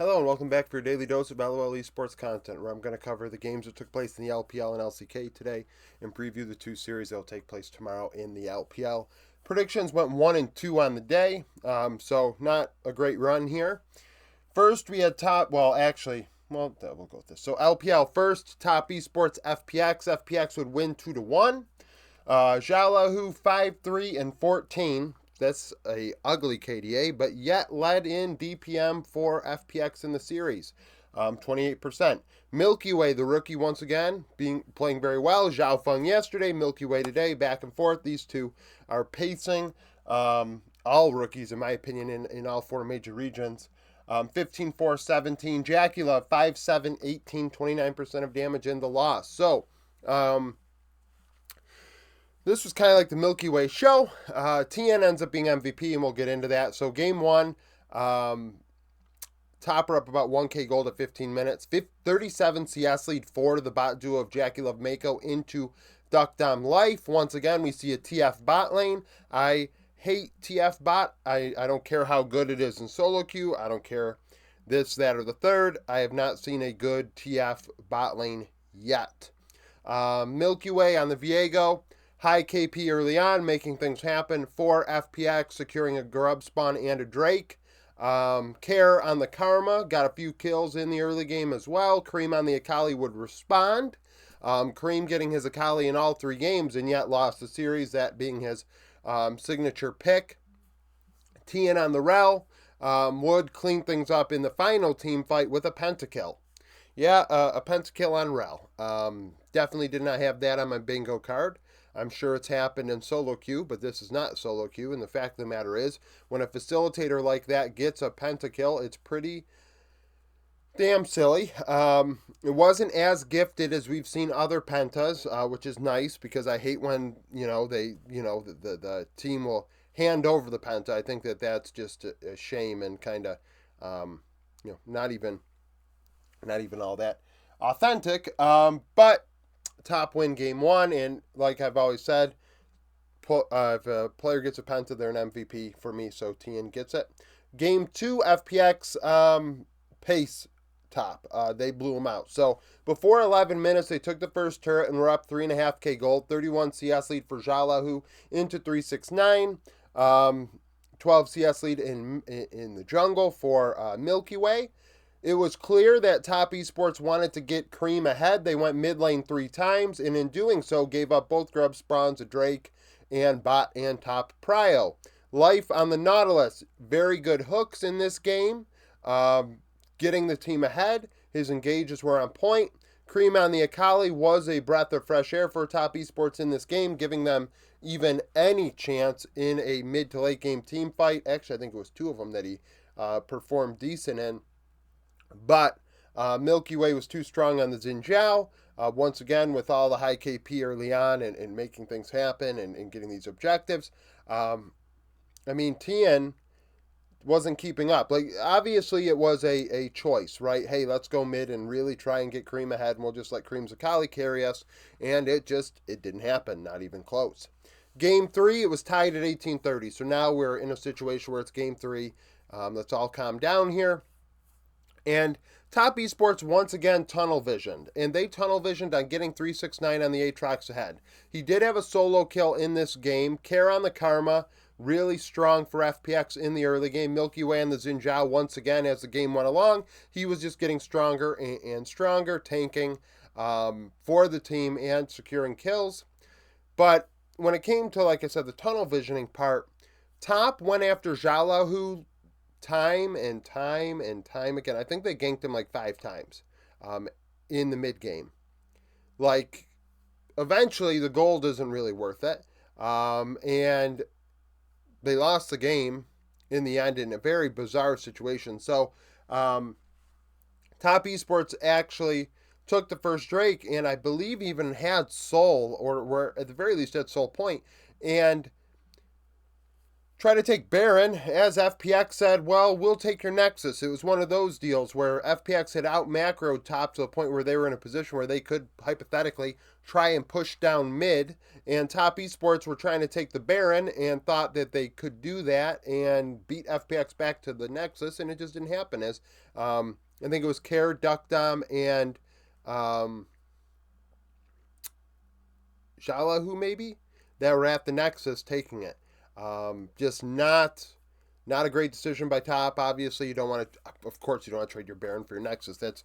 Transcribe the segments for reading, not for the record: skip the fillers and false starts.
Hello and welcome back for your daily dose of LOL Esports content, where I'm going to cover the games that took place in the LPL and LCK today and preview the two series that will take place tomorrow in the LPL. Predictions went 1 and 2 on the day, so not a great run here. First, we had we'll go with this. So LPL first, top Esports FPX. FPX would win 2-1. Jalahu 5-3 and 14. That's a ugly KDA, but yet led in DPM for FPX in the series, 28%. Milky Way, the rookie, once again, playing very well. Zhao Feng yesterday, Milky Way today, back and forth. These two are pacing. All rookies, in my opinion, in all four major regions. 15-4-17. Jackie Love, 5-7-18, 29% of damage in the loss. So, this was kind of like the Milky Way show. TN ends up being MVP, and we'll get into that. So game one, Topper up about 1K gold at 15 minutes. 37 CS lead for the bot duo of Jackie Love Mako into Duck Dom Life. Once again, we see a TF bot lane. I hate TF bot. I don't care how good it is in solo queue. I don't care this, that, or the third. I have not seen a good TF bot lane yet. Milky Way on the Viego. High KP early on, making things happen for FPX, securing a Grub spawn and a Drake. Care on the Karma, got a few kills in the early game as well. Cream on the Akali would respond. Cream getting his Akali in all three games and yet lost the series, that being his signature pick. TN on the Rel would clean things up in the final team fight with a pentakill. Yeah, a pentakill on Rel. Definitely did not have that on my bingo card. I'm sure it's happened in solo queue, but this is not solo queue. And the fact of the matter is, when a facilitator like that gets a pentakill, it's pretty damn silly. It wasn't as gifted as we've seen other pentas, which is nice because I hate when the team will hand over the penta. I think that's just a shame and kind of not even all that authentic. But top win game one, and like I've always said, if a player gets a penta, they're an MVP for me, so TN gets it. Game two, FPX pace top. They blew them out. So before 11 minutes, they took the first turret and were up 3.5k gold, 31 CS lead for Jalahu into 369. 12 CS lead in the jungle for Milky Way. It was clear that Top Esports wanted to get Cream ahead. They went mid lane 3 times, and in doing so, gave up both Grub spawns, a Drake, and bot and top prio. Life on the Nautilus, very good hooks in this game, getting the team ahead. His engages were on point. Cream on the Akali was a breath of fresh air for Top Esports in this game, giving them even any chance in a mid to late game team fight. Actually, I think it was 2 of them that he performed decent in. But Milky Way was too strong on the Xin Zhao. Once again, with all the high KP early on and making things happen and getting these objectives. TN wasn't keeping up. Like, obviously, it was a choice, right? Hey, let's go mid and really try and get Cream ahead, and we'll just let Cream's Akali carry us. And it didn't happen, not even close. Game 3, it was tied at 18:30. So now we're in a situation where it's game 3. Let's all calm down here. And Top Esports once again tunnel visioned, and they tunnel visioned on getting 369 on the Aatrox ahead. He did have a solo kill in this game. Care on the Karma, really strong for FPX in the early game. Milky Way and the Xin Zhao once again as the game went along. He was just getting stronger and stronger, tanking for the team and securing kills. But when it came to, like I said, the tunnel visioning part, Top went after Jalahu time and time again. I think they ganked him like 5 times in the mid game. Like, eventually the gold isn't really worth it. And they lost the game in the end in a very bizarre situation. So Top Esports actually took the first Drake and I believe even had Soul, or were at the very least at Soul Point. And try to take Baron, as FPX said, well, we'll take your Nexus. It was one of those deals where FPX had out macroed top to the point where they were in a position where they could hypothetically try and push down mid, and Top Esports were trying to take the Baron and thought that they could do that and beat FPX back to the Nexus, and it just didn't happen. As I think it was Care, Duckdom, and Shalahu maybe that were at the Nexus taking it. Just not a great decision by Top. Obviously, you don't want to. Of course, you don't want to trade your Baron for your Nexus. That's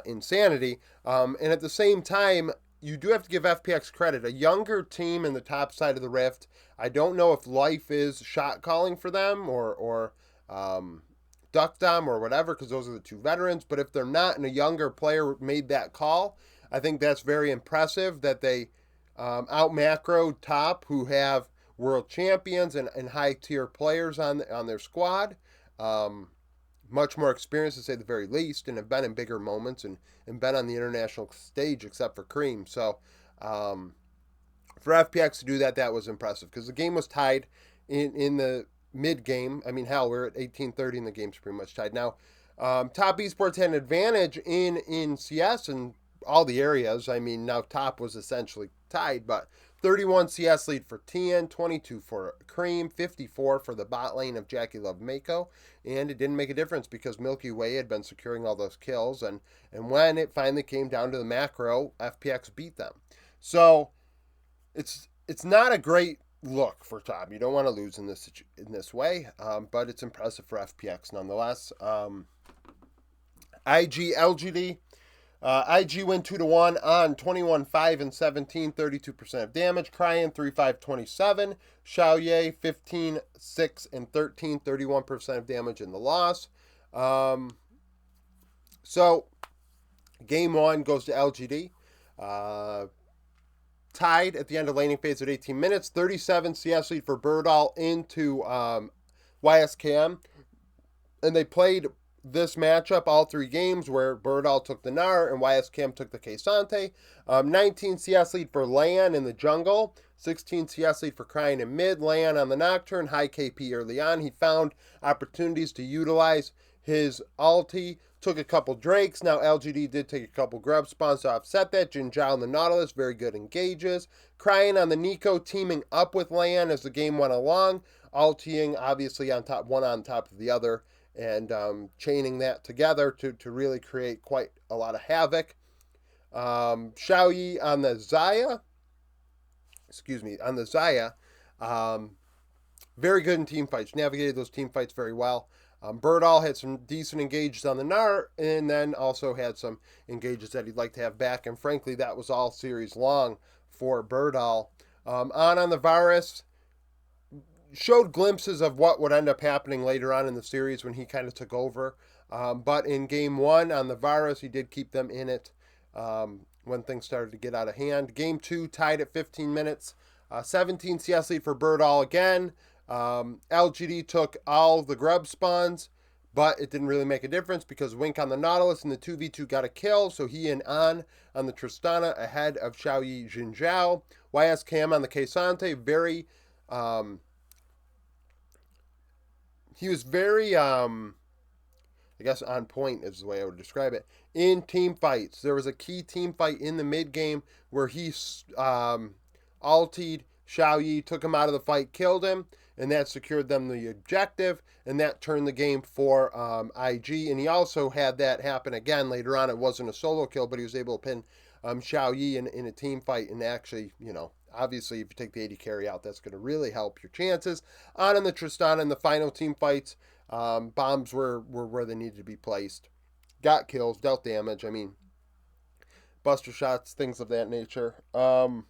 insanity. And at the same time, you do have to give FPX credit. A younger team in the top side of the Rift. I don't know if Life is shot calling for them or Duckdom or whatever, because those are the two veterans. But if they're not, and a younger player made that call, I think that's very impressive that they out macro Top, who have world champions and high tier players on their squad. Much more experience, to say the very least, and have been in bigger moments and been on the international stage, except for Cream. So for FPX to do that, that was impressive, because the game was tied in the mid game. I mean, hell, we're at 18:30 and the game's pretty much tied now. Top Esports had an advantage in CS and all the areas. I mean, now Top was essentially tied, but 31 CS lead for Tian, 22 for Cream, 54 for the bot lane of Jackie Love Mako, and it didn't make a difference because Milky Way had been securing all those kills, and when it finally came down to the macro, FPX beat them. So it's not a great look for Top. You don't want to lose in this way, but it's impressive for FPX nonetheless. IG LGD. IG win 2-1 on 21, 5, and 17, 32% of damage. Cryan 3, 5, 27. Xiaoye 15, 6, and 13, 31% of damage in the loss. So game 1 goes to LGD. Tied at the end of laning phase at 18 minutes. 37 CS lead for Birdall into YSKM. And they played this matchup all 3 games, where Birdall took the Gnar and YSKM took the K'Sante. 19 CS lead for Lan in the jungle. 16 CS lead for Cryan in mid. Lan on the Nocturne. High KP early on. He found opportunities to utilize his ulti. Took a couple Drakes. Now LGD did take a couple Grub spawns to offset that. Jin Zhao on the Nautilus. Very good engages. Cryan on the Nico, teaming up with Lan as the game went along. Ultiing obviously on top, one on top of the other, and chaining that together to really create quite a lot of havoc. Xiaoyi on the Xayah. Very good in team fights. Navigated those team fights very well. Birdall had some decent engages on the Gnar, and then also had some engages that he'd like to have back. And frankly, that was all series long for Birdall. On the Varus, showed glimpses of what would end up happening later on in the series when he kind of took over. But in game 1 on the Varus, he did keep them in it when things started to get out of hand. Game 2 tied at 15 minutes. 17 CS lead for Birdall again. LGD took all the Grub spawns, but it didn't really make a difference because Wink on the Nautilus in the 2v2 got a kill, so he and on the Tristana ahead of Xiaoyi Jin Zhao. YSKM on the K'Sante, very... he was very, I guess, on point is the way I would describe it. In team fights, there was a key team fight in the mid game where he ultied Xiaoyi, took him out of the fight, killed him, and that secured them the objective, and that turned the game for IG. And he also had that happen again later on. It wasn't a solo kill, but he was able to pin Xiaoyi in a team fight, and actually, obviously, if you take the AD carry out, that's going to really help your chances. On in the Tristana in the final team fights, bombs were where they needed to be placed. Got kills, dealt damage. I mean, buster shots, things of that nature. On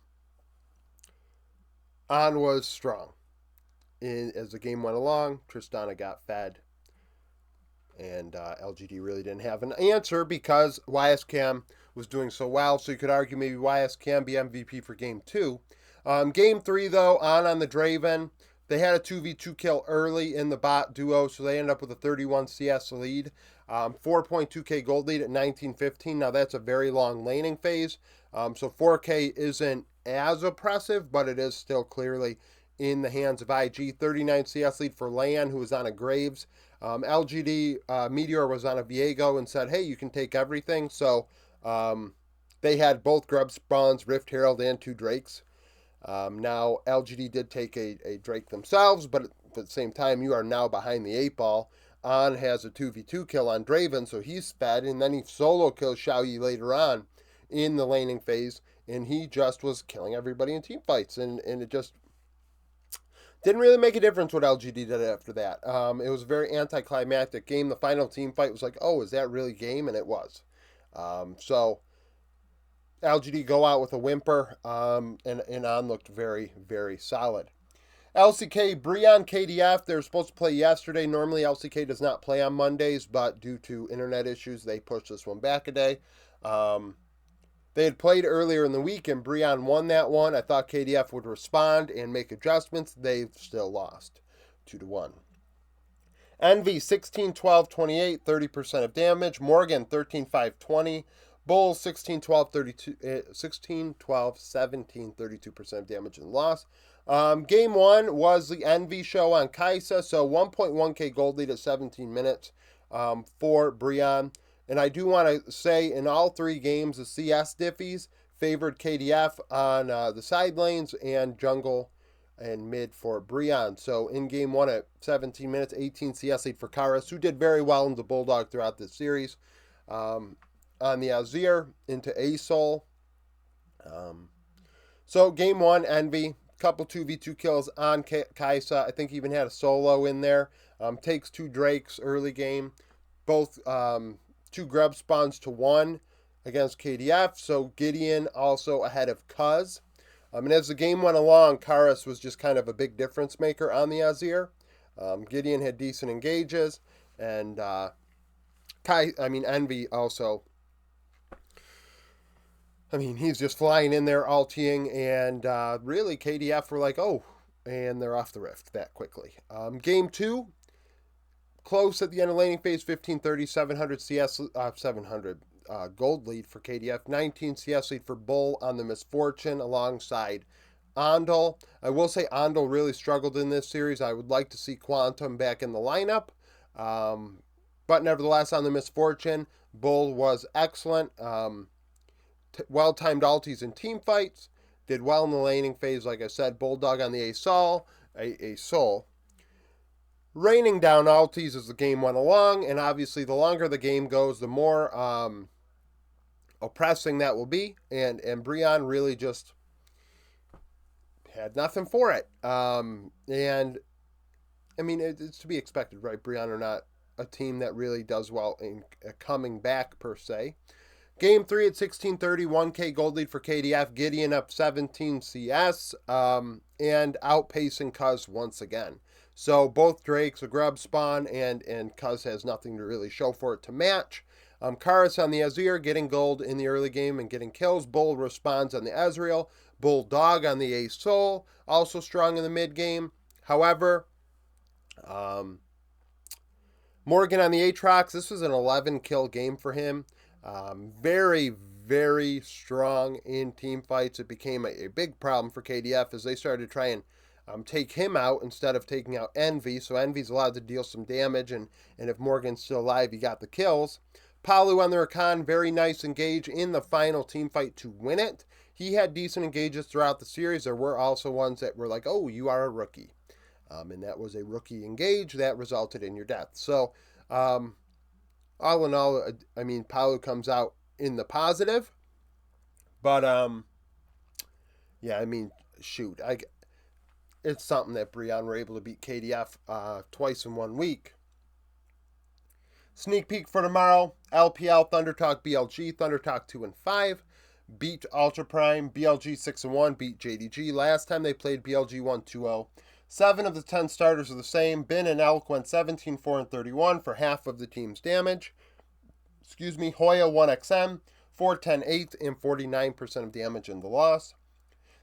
was strong. As the game went along, Tristana got fed. And LGD really didn't have an answer because YSKM was doing so well. So you could argue maybe YSKM be MVP for Game 2. Game 3, though, on the Draven. They had a 2v2 kill early in the bot duo, so they ended up with a 31 CS lead. 4.2k gold lead at 19:15. Now, that's a very long laning phase. So 4k isn't as oppressive, but it is still clearly in the hands of IG. 39 CS lead for Lan, who was on a Graves. LGD Meteor was on a Viego and said, hey, you can take everything. So they had both Grub spawns, Rift Herald, and 2 Drakes. Now, LGD did take a Drake themselves, but at the same time, you are now behind the 8 ball. On has a 2v2 kill on Draven, so he's sped, and then he solo kills Xiaoyi later on in the laning phase, and he just was killing everybody in team fights, and it just didn't really make a difference what LGD did after that. It was a very anticlimactic game. The final team fight was like, oh, is that really game? And it was. So LGD go out with a whimper, and On looked very, very solid. LCK, Breon, KDF, they were supposed to play yesterday. Normally, LCK does not play on Mondays, but due to internet issues, they pushed this one back a day. They had played earlier in the week, and Breon won that one. I thought KDF would respond and make adjustments. They still lost 2-1. Envy, 16, 12, 28, 30% of damage. Morgan, 13, 5, 20. Bull, 16, 12, 32, 16, 12, 17, 32% of damage and loss. Game 1 was the Envy show on Kaisa, so 1.1k gold lead at 17 minutes for Breon. And I do want to say in all 3 games, the CS diffies favored KDF on the side lanes and jungle and mid for Breon. So in game 1 at 17 minutes, 18 CS lead for Karas, who did very well in the Bulldog throughout this series. On the Azir into Asol. So game 1, Envy. Couple 2v2 kills on Kaisa. I think he even had a solo in there. Takes 2 Drakes early game. Both 2 Grub spawns to 1 against KDF. So Gideon also ahead of Cuz. And as the game went along, Karas was just kind of a big difference maker on the Azir. Gideon had decent engages. And Envy also. He's just flying in there, ulting, and really KDF were like, oh, and they're off the rift that quickly. Game 2, close at the end of laning phase, 15-30, 700 CS, 700 gold lead for KDF, 19 CS lead for Bull on the Misfortune alongside Andal. I will say Andal really struggled in this series. I would like to see Quantum back in the lineup, but nevertheless on the Misfortune, Bull was excellent. Well-timed ultis in team fights. Did well in the laning phase, like I said. Bulldog on the Asol. Raining down ultis as the game went along, and obviously the longer the game goes, the more oppressing that will be. And Breon really just had nothing for it. It's to be expected, right? Breon are not a team that really does well in coming back, per se. Game 3 at 16:30, 1k gold lead for KDF. Gideon up 17 CS and outpacing Cuz once again. So both Drakes, a Grub spawn, and Cuz has nothing to really show for it to match. Karas on the Azir getting gold in the early game and getting kills. Bull responds on the Ezreal. Bulldog on the Asol, also strong in the mid game. However, Morgan on the Aatrox, this was an 11 kill game for him. Very, very strong in team fights. It became a big problem for KDF as they started to try and take him out instead of taking out Envy. So Envy's allowed to deal some damage, and if Morgan's still alive, he got the kills. Palu on the Rakan, very nice engage in the final team fight to win it. He had decent engages throughout the series. There were also ones that were like, oh, you are a rookie. And that was a rookie engage that resulted in your death. So, all in all, Palu comes out in the positive. But, it's something that Breon were able to beat KDF twice in 1 week. Sneak peek for tomorrow, LPL, Thunder Talk, BLG, Thunder Talk 2-5. Beat Ultra Prime, BLG 6-1, beat JDG. Last time they played, BLG won 2-0. 7 of the 10 starters are the same. Bin and Elk went 17, 4, and 31 for half of the team's damage. Hoya 1XM, 4, 10, 8, and 49% of damage in the loss.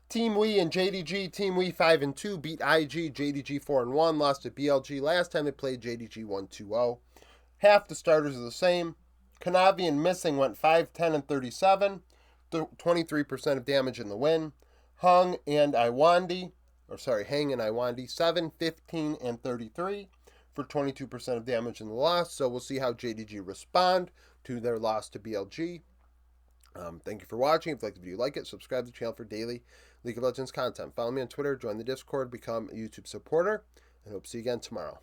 Team Wii and JDG, Team Wii 5-2, beat IG, JDG 4-1, lost to BLG. Last time they played, JDG won 2-0. Half the starters are the same. Kanavi and Missing went 5, 10, and 37, 23% of damage in the win. Hung and Iwandi, Hang and Iwandi 7, 15, and 33 for 22% of damage in the loss. So we'll see how JDG respond to their loss to BLG. Thank you for watching. If you like the video, like it. Subscribe to the channel for daily League of Legends content. Follow me on Twitter, join the Discord, become a YouTube supporter, and hope to see you again tomorrow.